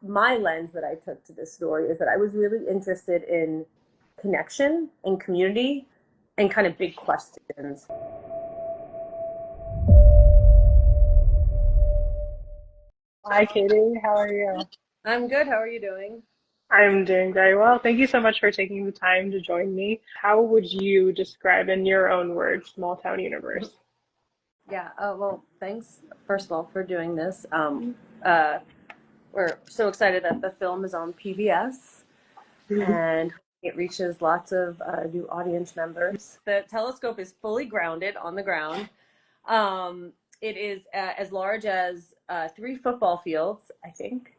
my lens that I took to this story is that I was really interested in connection and community and kind of big questions. Hi, Katie. How are you? I'm good. How are you doing? I'm doing very well. Thank you so much for taking the time to join me. How would you describe, in your own words, Small Town Universe? Yeah. Well, thanks first of all for doing this. Uh, we're so excited that the film is on PBS and it reaches lots of new audience members. The telescope is fully grounded on the ground. It is as large as three football fields, I think.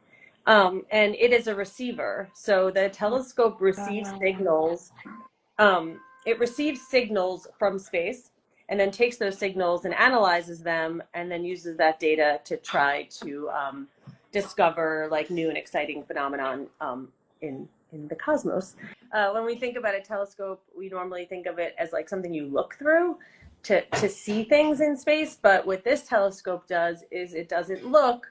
And it is a receiver. So the telescope receives signals. It receives signals from space and then takes those signals and analyzes them and then uses that data to try to discover like new and exciting phenomenon in the cosmos. When we think about a telescope, we normally think of it as like something you look through to see things in space. But what this telescope does is it doesn't look,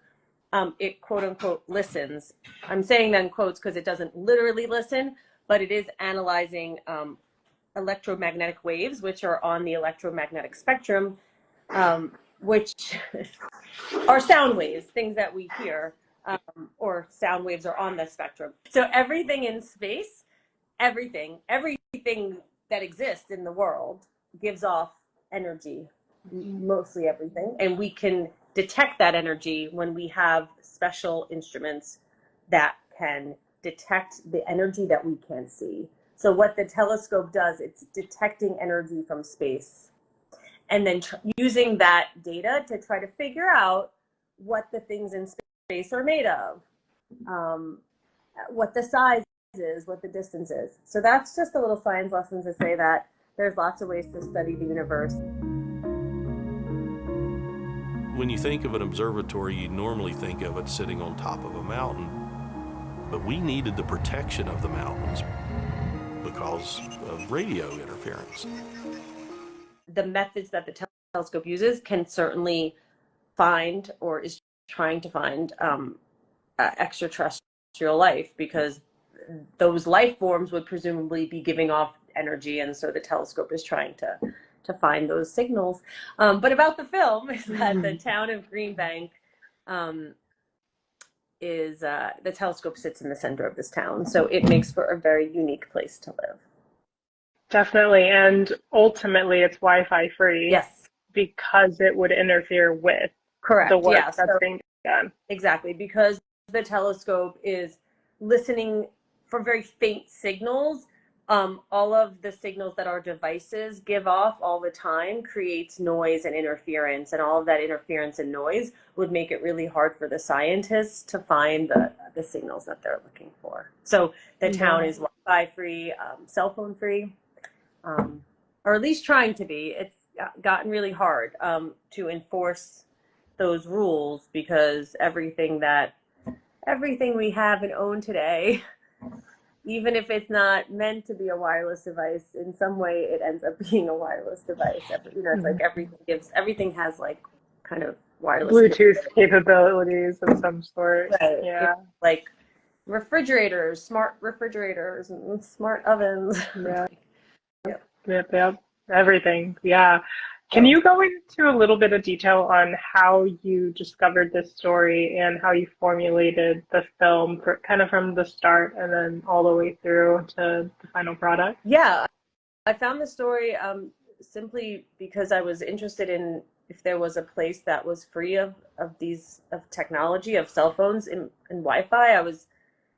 it quote unquote listens. I'm saying that in quotes because it doesn't literally listen, but it is analyzing electromagnetic waves, which are on the electromagnetic spectrum, which are sound waves, things that we hear, or sound waves are on the spectrum. So everything in space, everything that exists in the world gives off energy, mostly everything. And we can detect that energy when we have special instruments that can detect the energy that we can't see. So what the telescope does, it's detecting energy from space and then using that data to try to figure out what the things in space are made of, what the size is, what the distance is. So that's just a little science lesson to say that there's lots of ways to study the universe. When you think of an observatory, you normally think of it sitting on top of a mountain, but we needed the protection of the mountains because of radio interference. The methods that the telescope uses can certainly find or is trying to find extraterrestrial life because those life forms would presumably be giving off energy, and so the telescope is trying to find those signals. But about the film is that the town of Green Bank is the telescope sits in the center of this town, so it makes for a very unique place to live. Definitely. And ultimately, it's Wi-Fi free Yes, because it would interfere with the correct. work Yeah, that's so being done. exactly because the telescope is listening for very faint signals. All of the signals that our devices give off all the time creates noise and interference, and all of that interference and noise would make it really hard for the scientists to find the signals that they're looking for. So the town is Wi-Fi free, cell phone free, or at least trying to be. It's gotten really hard to enforce those rules because everything we have and own today, even if it's not meant to be a wireless device, in some way it ends up being a wireless device. It's like everything has like kind of wireless Bluetooth capabilities of some sort. right. Yeah. Like refrigerators, smart refrigerators and smart ovens. Yeah. Yep. Yep. Everything. Yeah. Can So you go into a little bit of detail on how you discovered this story and how you formulated the film for, kind of from the start and then all the way through to the final product? yeah, I found the story simply because I was interested in if there was a place that was free of technology, of cell phones and Wi-Fi. I was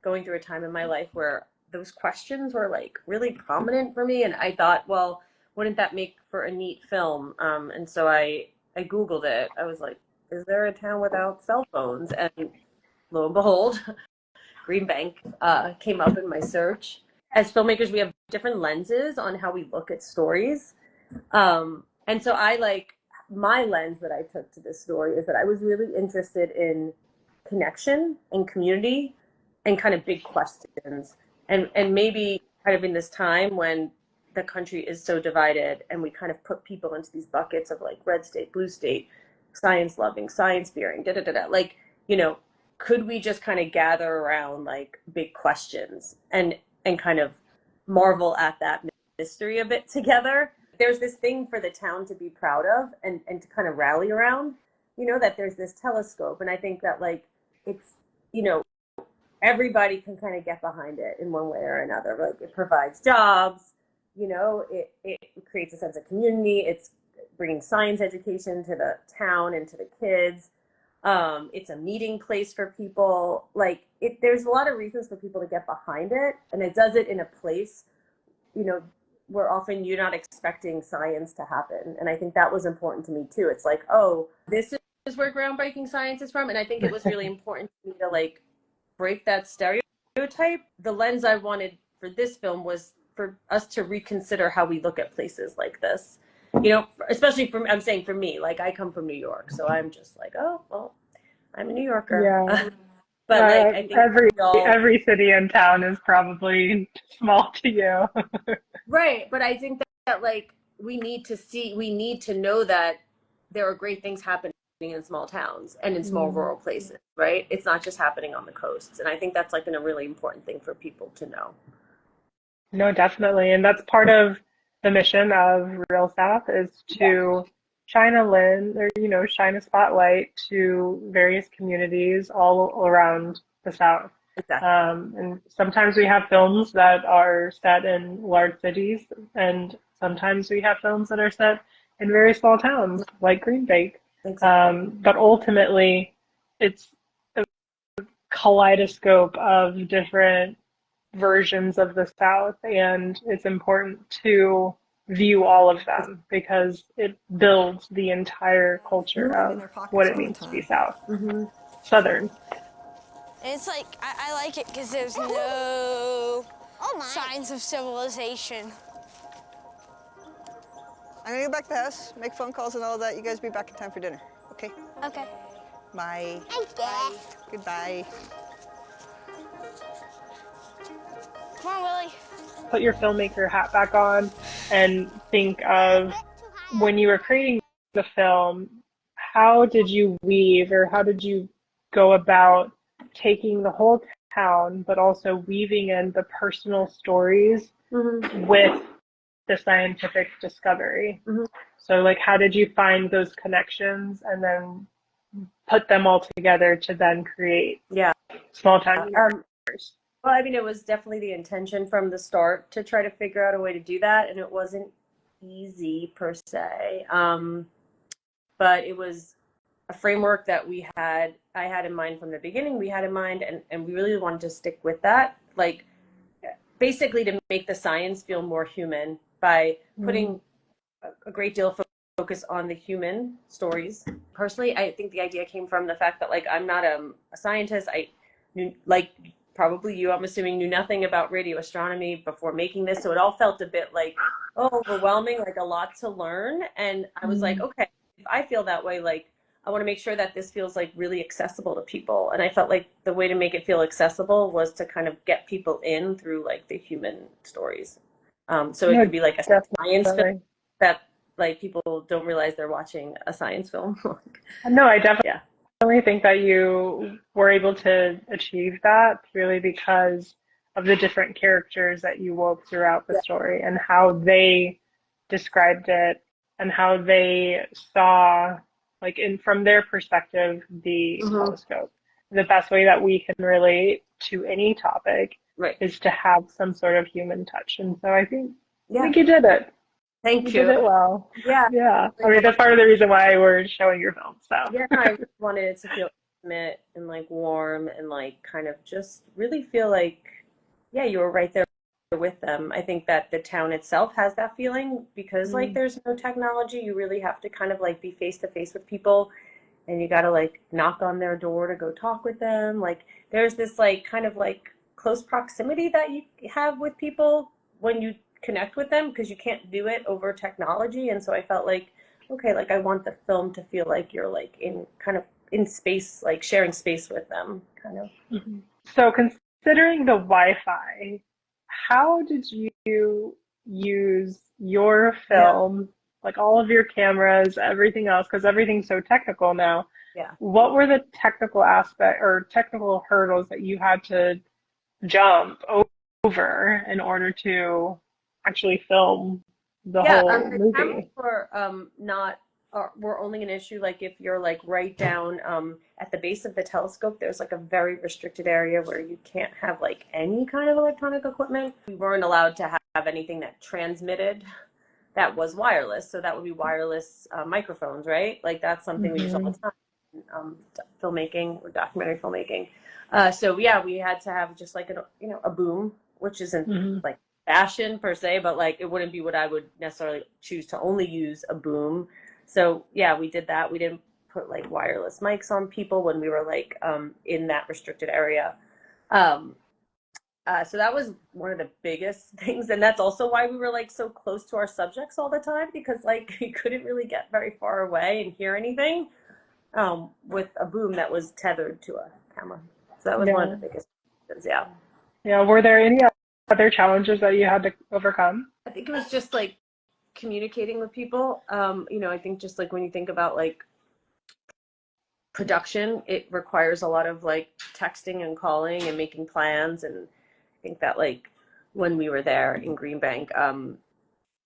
going through a time in my life where those questions were like really prominent for me, and I thought, well, wouldn't that make for a neat film? And so I Googled it. I was like, is there a town without cell phones? And lo and behold, Green Bank came up in my search. As filmmakers, we have different lenses on how we look at stories. And so I like my lens that I took to this story is that I was really interested in connection and community and kind of big questions. And maybe kind of in this time when the country is so divided and we kind of put people into these buckets of like red state, blue state, science loving, science fearing, da da da da. Like, you know, could we just kind of gather around like big questions and kind of marvel at that mystery of it together? There's this thing for the town to be proud of and to kind of rally around, that there's this telescope. And I think that like it's, everybody can kind of get behind it in one way or another. Like it provides jobs, it creates a sense of community. It's bringing science education to the town and to the kids. It's a meeting place for people. Like there's a lot of reasons for people to get behind it, and it does it in a place, where often you're not expecting science to happen. And I think that was important to me too. It's like, oh, this is where groundbreaking science is from. And I think it was really important to me to like break that stereotype. The lens I wanted for this film was for us to reconsider how we look at places like this. Especially I'm saying for me, like I come from New York, so I'm just like, oh, well, I'm a New Yorker. Yeah. But like, I think every city and town is probably small to you. Right. But I think that like, we need to know that there are great things happening in small towns and in small rural places, right? It's not just happening on the coasts. And I think that's like a really important thing for people to know. No, definitely. And that's part of the mission of Real South is to shine a lens or, shine a spotlight to various communities all around the South. Exactly. And sometimes we have films that are set in large cities, and sometimes we have films that are set in very small towns like Green Bay. Exactly. But ultimately, it's a kaleidoscope of different versions of the South, and it's important to view all of them because it builds the entire culture of what it means to be South. Southern. It's like, I like it because there's no signs of civilization. I'm gonna go back to the house, make phone calls and all of that. You guys be back in time for dinner, okay? Okay. Bye. Bye. Goodbye. Come on, Willie. Put your filmmaker hat back on and think of when you were creating the film, how did you weave or how did you go about taking the whole town, but also weaving in the personal stories with the scientific discovery? So like, how did you find those connections and then put them all together to then create small town universe? Well, I mean, it was definitely the intention from the start to try to figure out a way to do that, and it wasn't easy per se. But it was a framework that I had in mind from the beginning, we had in mind, and we really wanted to stick with that. Like, basically to make the science feel more human by putting a great deal of focus on the human stories. Personally, I think the idea came from the fact that, like, I'm not a scientist. I knew, like, probably you, I'm assuming, knew nothing about radio astronomy before making this. So it all felt a bit like, overwhelming, like a lot to learn. And I was like, okay, if I feel that way, like, I want to make sure that this feels like really accessible to people. And I felt like the way to make it feel accessible was to kind of get people in through like the human stories. So it could be like a science film that like people don't realize they're watching a science film. No, I definitely think that you were able to achieve that purely because of the different characters that you wove throughout the story and how they described it and how they saw, like, from their perspective, the telescope. The best way that we can relate to any topic is to have some sort of human touch. And so I think you did it. Thank you. You did it well. Yeah. I mean, that's part of the reason why we're showing your film. So yeah, no, I wanted it to feel intimate and like warm and like kind of just really feel like, you were right there with them. I think that the town itself has that feeling because like there's no technology. You really have to kind of like be face to face with people, and you got to like knock on their door to go talk with them. Like there's this like kind of like close proximity that you have with people when you connect with them because you can't do it over technology. And so I felt like, okay, like I want the film to feel like you're like in kind of in space, like sharing space with them, kind of. So considering the Wi-Fi, how did you use your film like all of your cameras, everything else, because everything's so technical now. Yeah. What were the technical aspect or technical hurdles that you had to jump over in order to actually film the Yeah, whole the cameras movie? were not were only an issue like if you're like right down at the base of the telescope. There's like a very restricted area where you can't have like any kind of electronic equipment. We weren't allowed to have anything that transmitted that was wireless. So that would be wireless microphones, right? Like that's something we use all Hmm. the time in filmmaking or documentary filmmaking. So yeah, we had to have just like a boom, which isn't Hmm. like fashion per se, but like it wouldn't be what I would necessarily choose to only use a boom. So yeah, we did that. We didn't put like wireless mics on people when we were like in that restricted area. Um, so that was one of the biggest things, and that's also why we were like so close to our subjects all the time because like we couldn't really get very far away and hear anything with a boom that was tethered to a camera. So that was one of Yeah. the biggest things. Yeah, Yeah. Were there any other challenges that you had to overcome? I think it was just like communicating with people. I think just like when you think about like production, it requires a lot of like texting and calling and making plans. And I think that like when we were there in Green Bank,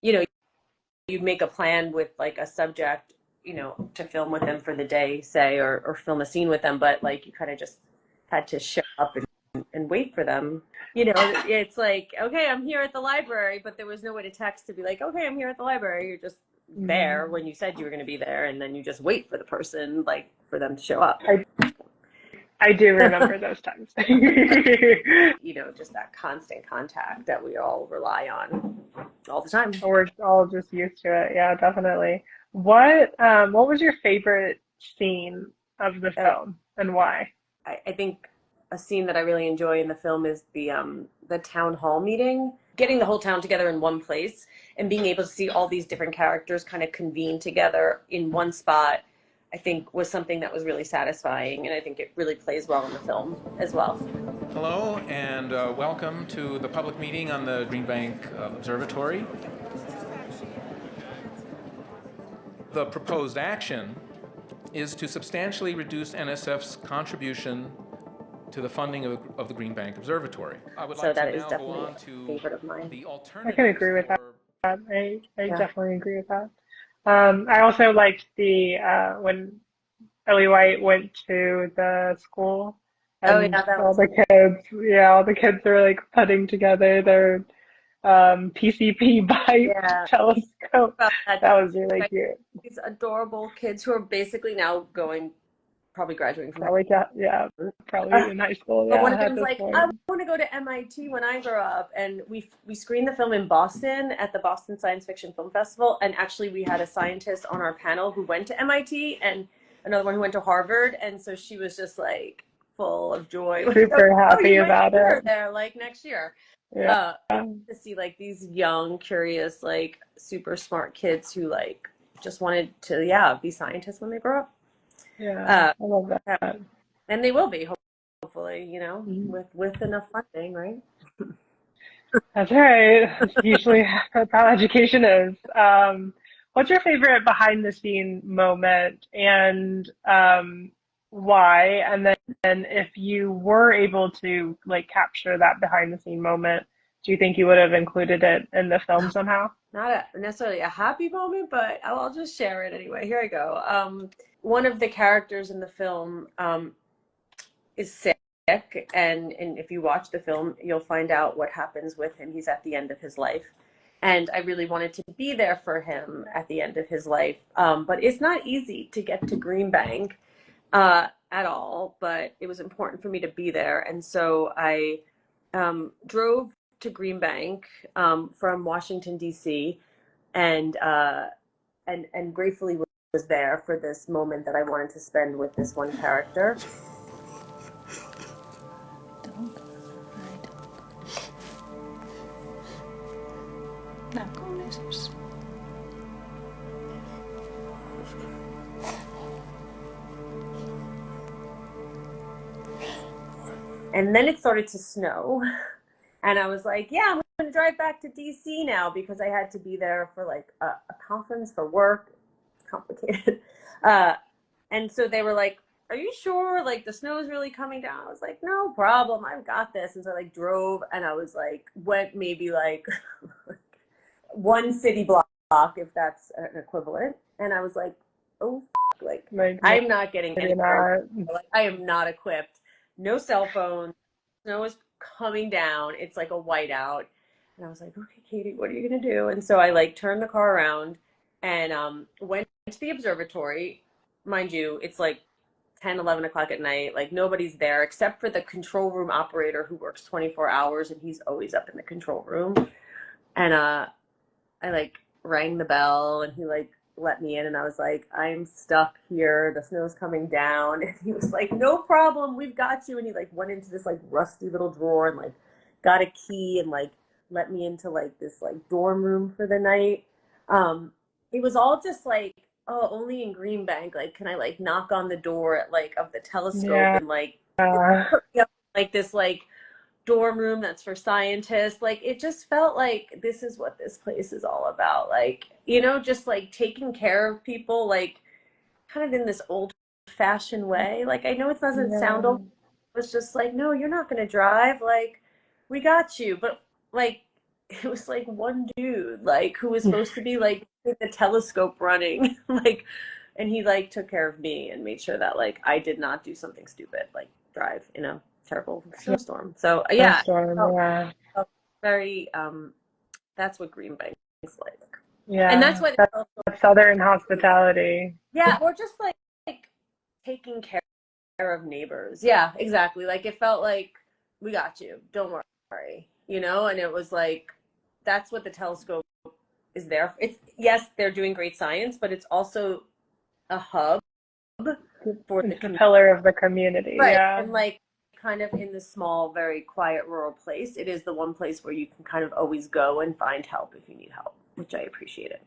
you'd make a plan with like a subject, to film with them for the day, say, or film a scene with them, but like you kind of just had to show up and wait for them. It's like, okay, I'm here at the library, but there was no way to text to be like, okay, I'm here at the library. You're just there when you said you were going to be there, and then you just wait for the person, like for them to show up. I do remember those times. Just that constant contact that we all rely on all the time. We're all just used to it. Yeah, definitely. What was your favorite scene of the film and why? I think a scene that I really enjoy in the film is the town hall meeting, getting the whole town together in one place and being able to see all these different characters kind of convene together in one spot. I think was something that was really satisfying, and I think it really plays well in the film as well. Hello, and welcome to the public meeting on the Green Bank Observatory. The proposed action is to substantially reduce NSF's contribution to the funding of the Green Bank Observatory. I would So like that to is now definitely go on a to favorite of mine. the I alternatives. can agree with that. I Yeah. definitely agree with that. I also liked the when Ellie White went to the school Oh and yeah, that all was the kids were like putting together their PCP by yeah. telescope. About that, That was really cute. these adorable kids who are basically now probably graduating from. Probably in high school, But one yeah, of at them was this like, I point. want to go to MIT when I grow up. And we screened the film in Boston at the Boston Science Fiction Film Festival. And actually, we had a scientist on our panel who went to MIT and another one who went to Harvard. And so she was just like full of joy. Super happy You might about see her it. there like next year. Yeah. To see like these young, curious, like super smart kids who like just wanted to, be scientists when they grow up. Yeah, I love that. And they will be, hopefully, Mhm. with enough funding, right? That's right. That's usually how education is. What's your favorite behind the scene moment and why? And then if you were able to like capture that behind the scene moment, do you think you would have included it in the film somehow? Not necessarily a happy moment, but I'll just share it anyway. Here I go. One of the characters in the film is sick, and if you watch the film, you'll find out what happens with him. He's at the end of his life. And I really wanted to be there for him at the end of his life. But it's not easy to get to Green Bank at all, but it was important for me to be there. And so I drove to Green Bank from Washington, D.C., and gratefully was there for this moment that I wanted to spend with this one character. And then it started to snow, and I was like, yeah, I'm going to drive back to DC now because I had to be there for like a conference for work. It's complicated. And so they were like, are you sure? Like the snow is really coming down. I was like, no problem. I've got this. And so I like drove and I was like, went maybe like one city block, if that's an equivalent. And I was like, oh, like I'm not getting anywhere. Like, I am not equipped. No cell phone. Snow is coming down. It's like a whiteout. And I was like, okay, Katie, what are you going to do? And so I like turned the car around and went to the observatory. Mind you, it's like 10, 11 o'clock at night. Like nobody's there except for the control room operator who works 24 hours and he's always up in the control room. And I like rang the bell and he like let me in and I was like, I'm stuck here. The snow's coming down. And he was like, no problem. We've got you. And he like went into this like rusty little drawer and like got a key and like let me into like this like dorm room for the night. It was all just like, oh, only in Green Bank. Like, can I like knock on the door at like of the telescope and like put me up in, like this like dorm room that's for scientists. Like it just felt like this is what this place is all about. Like, you know, just like taking care of people, like kind of in this old fashioned way. Like I know it doesn't sound old. It's just like, no, you're not gonna drive. Like, we got you. But like it was like one dude, like who was supposed to be like with the telescope running, like, and he like took care of me and made sure that like I did not do something stupid, like drive in a terrible snowstorm. So yeah, felt very that's what Green Bank is like. Yeah, and that's what that's Southern hospitality. Yeah, or just like taking care of neighbors. Yeah, exactly. Like it felt like we got you. Don't worry. You know, and it was like that's what the telescope is there for. It's yes, they're doing great science, but it's also a hub for the pillar of the community. Right. Yeah. And like kind of in this small, very quiet rural place, it is the one place where you can kind of always go and find help if you need help, which I appreciate it.